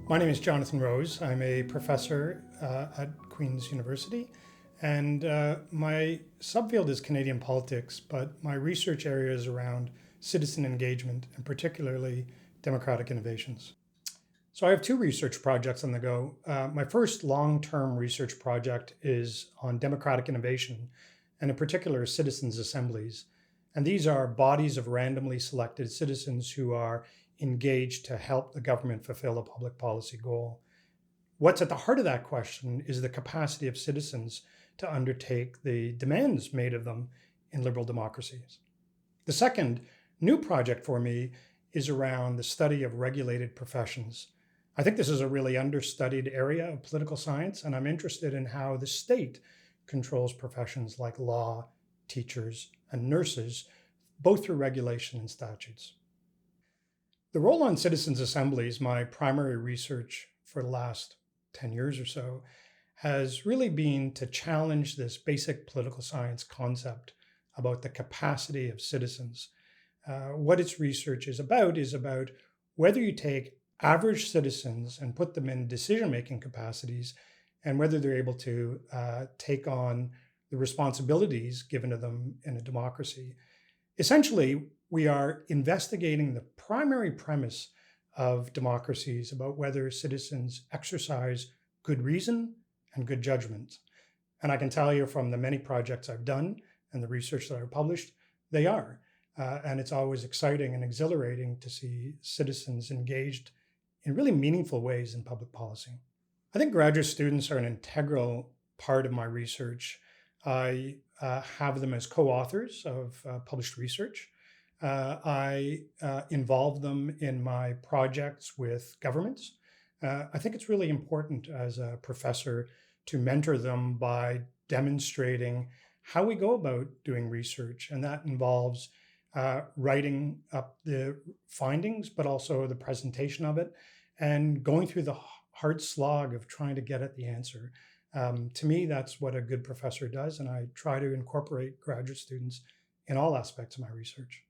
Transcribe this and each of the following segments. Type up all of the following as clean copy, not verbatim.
My name is Jonathan Rose. I'm a professor at Queen's University, and my subfield is Canadian politics, but my research area is around citizen engagement and particularly democratic innovations. So I have two research projects on the go. My first long-term research project is on democratic innovation, and in particular citizens' assemblies. And these are bodies of randomly selected citizens who are engaged to help the government fulfill a public policy goal. What's at the heart of that question is the capacity of citizens to undertake the demands made of them in liberal democracies. The second new project for me is around the study of regulated professions. I think this is a really understudied area of political science, and I'm interested in how the state controls professions like law, teachers, and nurses, both through regulation and statutes. The role on citizens' assemblies, my primary research for the last 10 years or so, has really been to challenge this basic political science concept about the capacity of citizens. What its research is about whether you take average citizens and put them in decision-making capacities and whether they're able to take on the responsibilities given to them in a democracy. Essentially, we are investigating the primary premise of democracies about whether citizens exercise good reason and good judgment. And I can tell you from the many projects I've done and the research that I've published, they are. And it's always exciting and exhilarating to see citizens engaged in really meaningful ways in public policy. I think graduate students are an integral part of my research. I have them as co-authors of published research. I involve them in my projects with governments. I think it's really important as a professor to mentor them by demonstrating how we go about doing research. And that involves writing up the findings, but also the presentation of it and going through the hard slog of trying to get at the answer. To me, that's what a good professor does, and I try to incorporate graduate students in all aspects of my research.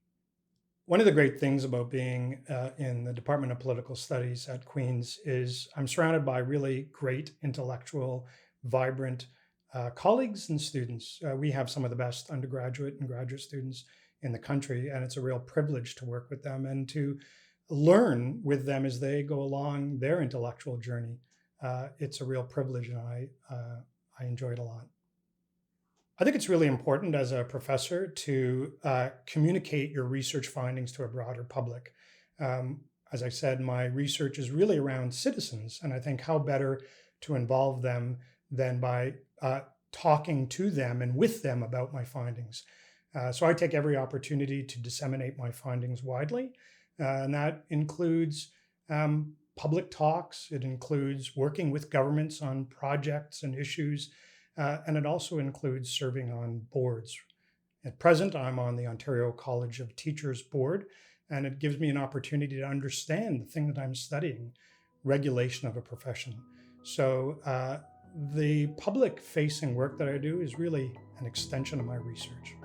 One of the great things about being in the Department of Political Studies at Queen's is I'm surrounded by really great intellectual, vibrant colleagues and students. We have some of the best undergraduate and graduate students in the country, and it's a real privilege to work with them and to learn with them as they go along their intellectual journey. It's a real privilege, and I enjoy it a lot. I think it's really important as a professor to communicate your research findings to a broader public. As I said, my research is really around citizens, and I think how better to involve them than by talking to them and with them about my findings. So I take every opportunity to disseminate my findings widely, and that includes public talks. It includes working with governments on projects and issues, and it also includes serving on boards. At present, I'm on the Ontario College of Teachers board, and it gives me an opportunity to understand the thing that I'm studying, regulation of a profession. So the public-facing work that I do is really an extension of my research.